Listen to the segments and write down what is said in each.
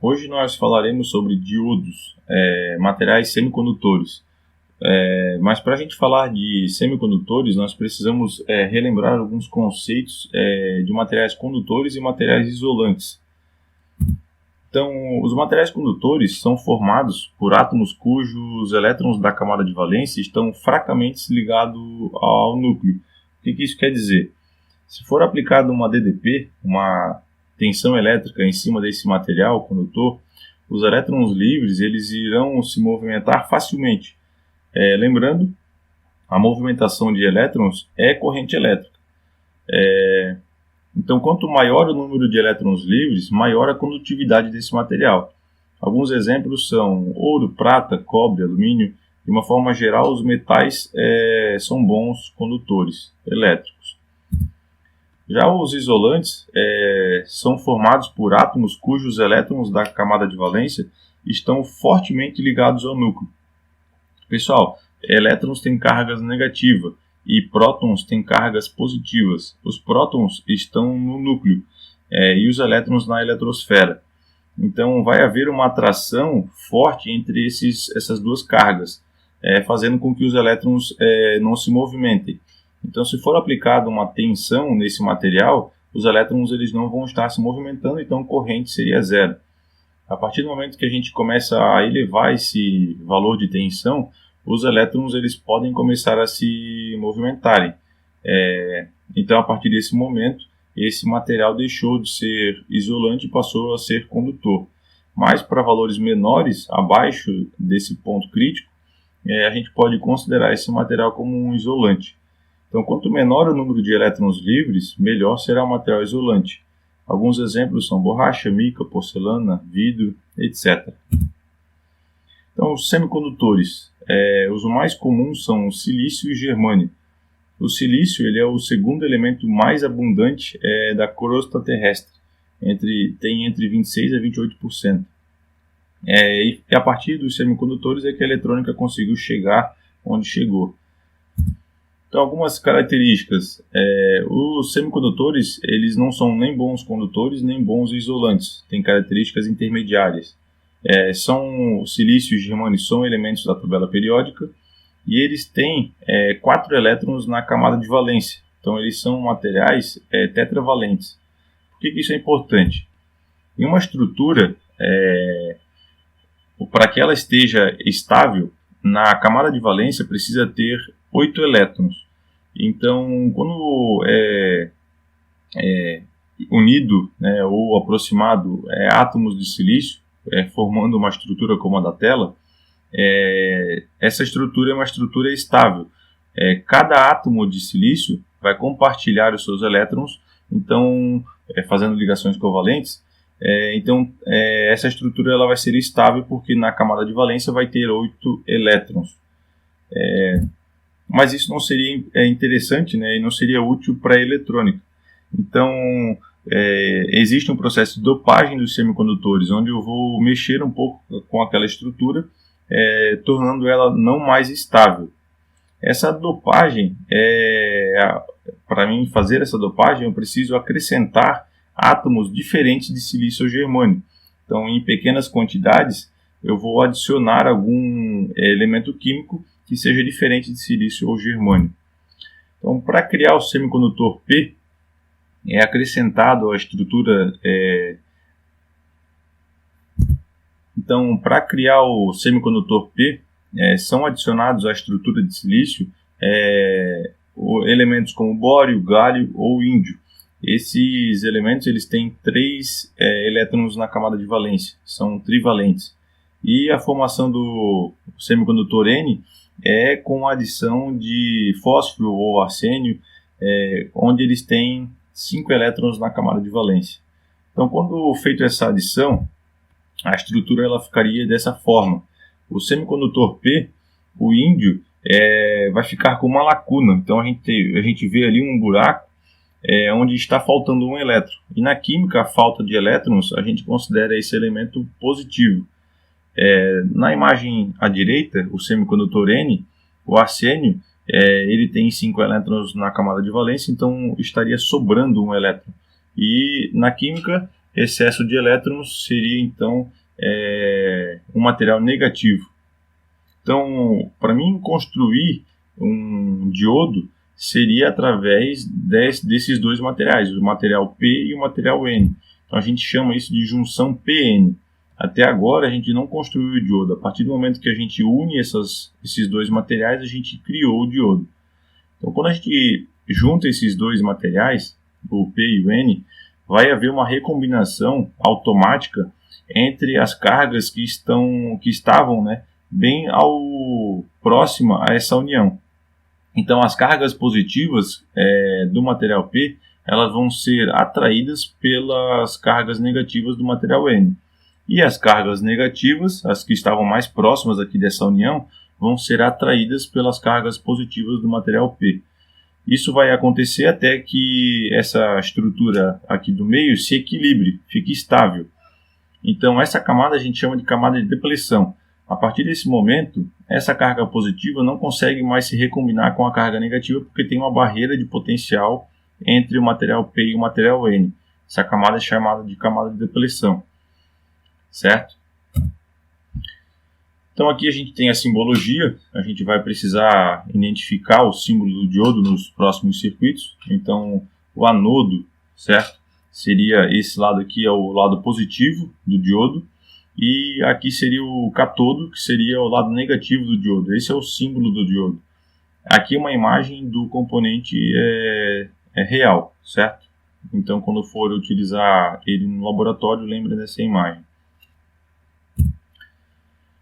Hoje nós falaremos sobre diodos, materiais semicondutores. Mas para a gente falar de semicondutores, nós precisamos relembrar alguns conceitos de materiais condutores e materiais isolantes. Então, os materiais condutores são formados por átomos cujos elétrons da camada de valência estão fracamente ligados ao núcleo. O que isso quer dizer? Se for aplicada uma DDP, uma tensão elétrica em cima desse material condutor, os elétrons livres eles irão se movimentar facilmente. Lembrando, a movimentação de elétrons é corrente elétrica. Então, quanto maior o número de elétrons livres, maior a condutividade desse material. Alguns exemplos são ouro, prata, cobre, alumínio. De uma forma geral, os metais são bons condutores elétricos. Já os isolantes são formados por átomos cujos elétrons da camada de valência estão fortemente ligados ao núcleo. Pessoal, elétrons têm cargas negativas e prótons têm cargas positivas. Os prótons estão no núcleo e os elétrons na eletrosfera. Então vai haver uma atração forte entre essas duas cargas, fazendo com que os elétrons não se movimentem. Então, se for aplicada uma tensão nesse material, os elétrons eles não vão estar se movimentando, então a corrente seria zero. A partir do momento que a gente começa a elevar esse valor de tensão, os elétrons eles podem começar a se movimentarem. Então, a partir desse momento, esse material deixou de ser isolante e passou a ser condutor. Mas para valores menores, abaixo desse ponto crítico, a gente pode considerar esse material como um isolante. Então, quanto menor o número de elétrons livres, melhor será o material isolante. Alguns exemplos são borracha, mica, porcelana, vidro, etc. Então, os semicondutores. Os mais comuns são o silício e o germânio. O silício ele é o segundo elemento mais abundante da crosta terrestre. Tem entre 26% a 28%. E a partir dos semicondutores é que a eletrônica conseguiu chegar onde chegou. Então, algumas características. Os semicondutores eles não são nem bons condutores nem bons isolantes. Tem características intermediárias. O silício e o germânio são elementos da tabela periódica e eles têm 4 elétrons na camada de valência. Então, eles são materiais tetravalentes. Por que isso é importante? Em uma estrutura, para que ela esteja estável, na camada de valência precisa ter 8 elétrons. Então, quando unido ou aproximado átomos de silício, formando uma estrutura como a da tela, essa estrutura é uma estrutura estável. Cada átomo de silício vai compartilhar os seus elétrons, então, fazendo ligações covalentes. Essa estrutura ela vai ser estável porque na camada de valência vai ter 8 elétrons. Mas isso não seria interessante, e não seria útil para a eletrônica. Então, existe um processo de dopagem dos semicondutores, onde eu vou mexer um pouco com aquela estrutura, tornando ela não mais estável. Essa dopagem, para mim fazer essa dopagem, eu preciso acrescentar átomos diferentes de silício ou germânio. Então, em pequenas quantidades, eu vou adicionar algum elemento químico que seja diferente de silício ou germânio. Então, para criar o semicondutor P, é acrescentado a estrutura. Então, para criar o semicondutor P, são adicionados à estrutura de silício elementos como bório, galho ou índio. Esses elementos eles têm 3 elétrons na camada de valência, são trivalentes. E a formação do semicondutor N é com a adição de fósforo ou arsênio, onde eles têm 5 elétrons na camada de valência. Então, quando feita essa adição, a estrutura ela ficaria dessa forma. O semicondutor P, o índio, vai ficar com uma lacuna. Então, a gente vê ali um buraco onde está faltando um elétron. E na química, a falta de elétrons, a gente considera esse elemento positivo. Na imagem à direita, o semicondutor N, o arsênio, ele tem 5 elétrons na camada de valência, então estaria sobrando um elétron. E na química, excesso de elétrons seria então um material negativo. Então, para mim construir um diodo seria através desses dois materiais, o material P e o material N. Então a gente chama isso de junção PN. Até agora a gente não construiu o diodo. A partir do momento que a gente une esses dois materiais, a gente criou o diodo. Então quando a gente junta esses dois materiais, o P e o N, vai haver uma recombinação automática entre as cargas que estavam, né, bem próxima a essa união. Então as cargas positivas do material P, elas vão ser atraídas pelas cargas negativas do material N. E as cargas negativas, as que estavam mais próximas aqui dessa união, vão ser atraídas pelas cargas positivas do material P. Isso vai acontecer até que essa estrutura aqui do meio se equilibre, fique estável. Então essa camada a gente chama de camada de depleção. A partir desse momento, essa carga positiva não consegue mais se recombinar com a carga negativa porque tem uma barreira de potencial entre o material P e o material N. Essa camada é chamada de camada de depleção, certo? Então aqui a gente tem a simbologia, a gente vai precisar identificar o símbolo do diodo nos próximos circuitos. Então o anodo, certo? Seria esse lado aqui, é o lado positivo do diodo. E aqui seria o catodo, que seria o lado negativo do diodo. Esse é o símbolo do diodo. Aqui é uma imagem do componente real, certo? Então, quando for utilizar ele no laboratório, lembre dessa imagem.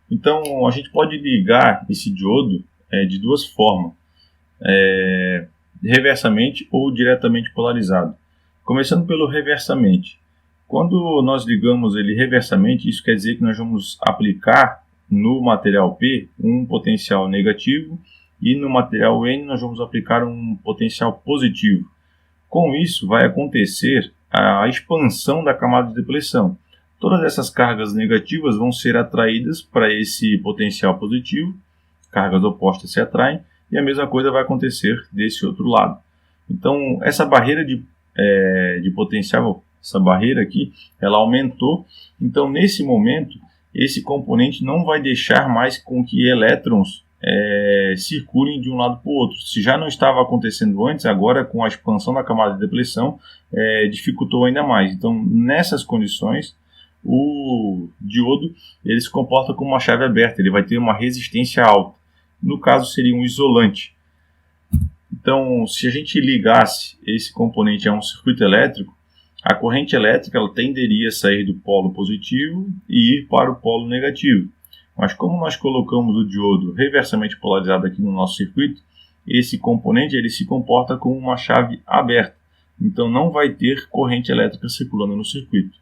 Então, a gente pode ligar esse diodo de duas formas. Reversamente ou diretamente polarizado. Começando pelo reversamente. Quando nós ligamos ele reversamente, isso quer dizer que nós vamos aplicar no material P um potencial negativo e no material N nós vamos aplicar um potencial positivo. Com isso vai acontecer a expansão da camada de depleção. Todas essas cargas negativas vão ser atraídas para esse potencial positivo, cargas opostas se atraem, e a mesma coisa vai acontecer desse outro lado. Então essa barreira de potencial, essa barreira aqui, ela aumentou. Então, nesse momento, esse componente não vai deixar mais com que elétrons circulem de um lado para o outro. Se já não estava acontecendo antes, agora com a expansão da camada de depleção, dificultou ainda mais. Então, nessas condições, o diodo ele se comporta como uma chave aberta, ele vai ter uma resistência alta. No caso, seria um isolante. Então, se a gente ligasse esse componente a um circuito elétrico, a corrente elétrica ela tenderia a sair do polo positivo e ir para o polo negativo. Mas como nós colocamos o diodo reversamente polarizado aqui no nosso circuito, esse componente ele se comporta como uma chave aberta. Então não vai ter corrente elétrica circulando no circuito.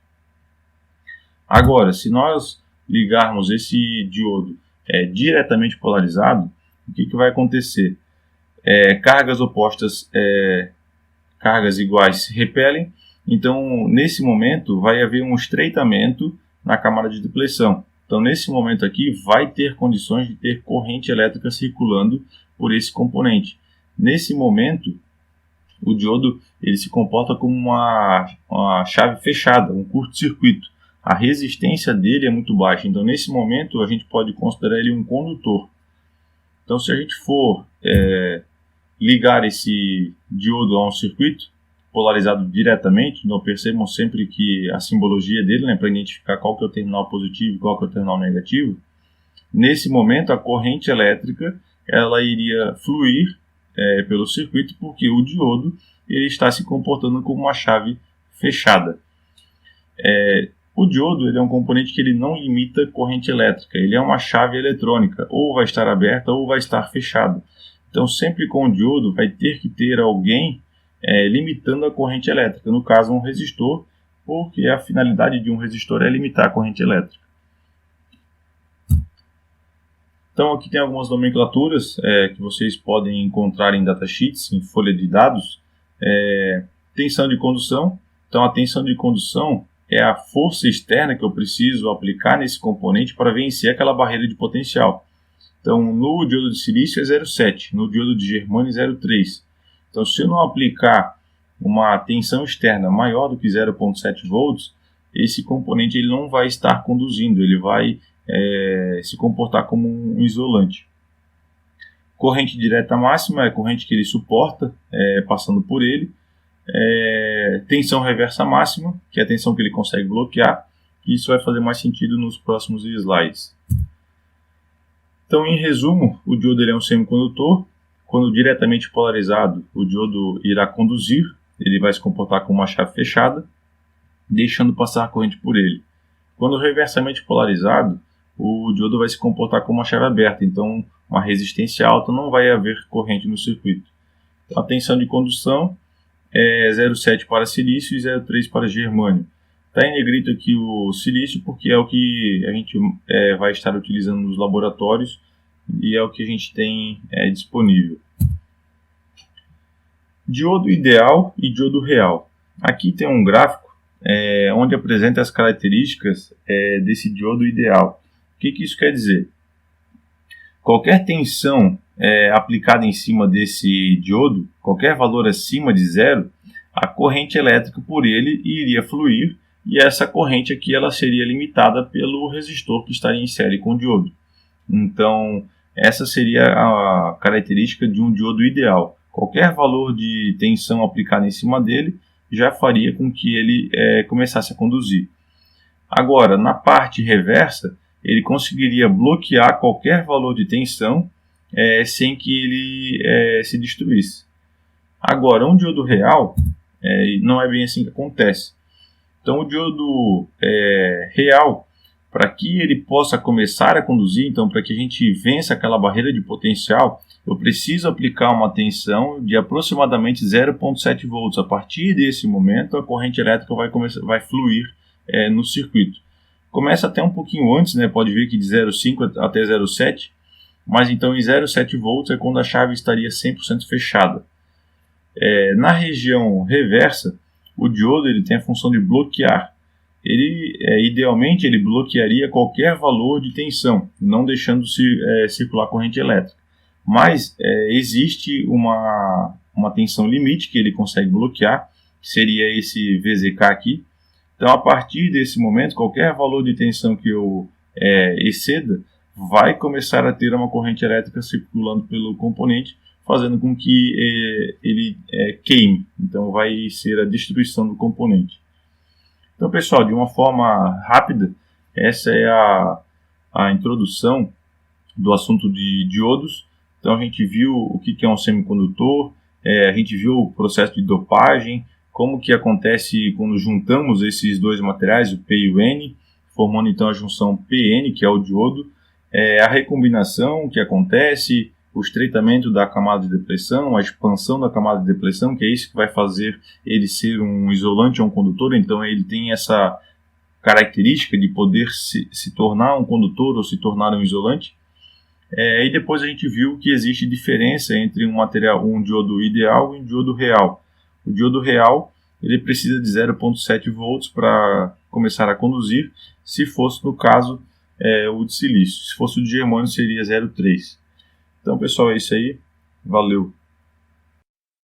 Agora, se nós ligarmos esse diodo diretamente polarizado, o que vai acontecer? Cargas opostas, cargas iguais se repelem. Então, nesse momento, vai haver um estreitamento na camada de depleção. Então, nesse momento aqui, vai ter condições de ter corrente elétrica circulando por esse componente. Nesse momento, o diodo ele se comporta como uma chave fechada, um curto-circuito. A resistência dele é muito baixa. Então, nesse momento, a gente pode considerar ele um condutor. Então, se a gente for ligar esse diodo a um circuito, polarizado diretamente, não percebam sempre que a simbologia dele, para identificar qual que é o terminal positivo e qual que é o terminal negativo. Nesse momento, a corrente elétrica ela iria fluir pelo circuito porque o diodo ele está se comportando como uma chave fechada. O diodo ele é um componente que ele não limita corrente elétrica, ele é uma chave eletrônica, ou vai estar aberta ou vai estar fechada. Então, sempre com o diodo vai ter que ter alguém limitando a corrente elétrica, no caso um resistor, porque a finalidade de um resistor é limitar a corrente elétrica. Então aqui tem algumas nomenclaturas que vocês podem encontrar em datasheets, em folha de dados. Tensão de condução. Então a tensão de condução é a força externa que eu preciso aplicar nesse componente para vencer aquela barreira de potencial. Então no diodo de silício é 0,7, no diodo de germânio 0,3. Então, se eu não aplicar uma tensão externa maior do que 0,7 volts, esse componente ele não vai estar conduzindo, ele vai se comportar como um isolante. Corrente direta máxima é a corrente que ele suporta passando por ele. Tensão reversa máxima, que é a tensão que ele consegue bloquear. Isso vai fazer mais sentido nos próximos slides. Então, em resumo, o diodo ele é um semicondutor. Quando diretamente polarizado, o diodo irá conduzir, ele vai se comportar como uma chave fechada, deixando passar a corrente por ele. Quando reversamente polarizado, o diodo vai se comportar como uma chave aberta, então uma resistência alta, não vai haver corrente no circuito. Então, a tensão de condução é 0,7 para silício e 0,3 para germânio. Está em negrito aqui o silício porque é o que a gente vai estar utilizando nos laboratórios e é o que a gente tem disponível. Diodo ideal e diodo real. Aqui tem um gráfico onde apresenta as características desse diodo ideal. O que isso quer dizer? Qualquer tensão aplicada em cima desse diodo, qualquer valor acima de zero, a corrente elétrica por ele iria fluir e essa corrente aqui ela seria limitada pelo resistor que estaria em série com o diodo. Então, essa seria a característica de um diodo ideal. Qualquer valor de tensão aplicada em cima dele já faria com que ele começasse a conduzir. Agora, na parte reversa, ele conseguiria bloquear qualquer valor de tensão sem que ele se destruísse. Agora, um diodo real, não é bem assim que acontece. Então, o diodo real, para que ele possa começar a conduzir, então para que a gente vença aquela barreira de potencial, eu preciso aplicar uma tensão de aproximadamente 0,7 volts. A partir desse momento, a corrente elétrica vai fluir no circuito. Começa até um pouquinho antes, né? Pode ver que de 0,5 até 0,7, mas então em 0,7 volts é quando a chave estaria 100% fechada. Na região reversa, o diodo ele tem a função de bloquear. Idealmente, ele bloquearia qualquer valor de tensão, não deixando circular corrente elétrica. Mas existe uma tensão limite que ele consegue bloquear, que seria esse VZK aqui. Então, a partir desse momento, qualquer valor de tensão que eu exceda, vai começar a ter uma corrente elétrica circulando pelo componente, fazendo com que ele queime. Então, vai ser a destruição do componente. Então, pessoal, de uma forma rápida, essa é a introdução do assunto de diodos. Então, a gente viu o que é um semicondutor, a gente viu o processo de dopagem, como que acontece quando juntamos esses dois materiais, o P e o N, formando então a junção PN, que é o diodo, a recombinação que acontece, o estreitamento da camada de depressão, a expansão da camada de depressão, que é isso que vai fazer ele ser um isolante ou um condutor. Então ele tem essa característica de poder se tornar um condutor ou se tornar um isolante. E depois a gente viu que existe diferença entre um diodo ideal e um diodo real. O diodo real ele precisa de 0,7 volts para começar a conduzir, se fosse no caso o de silício. Se fosse o de germânio seria 0,3. Então, pessoal, é isso aí. Valeu!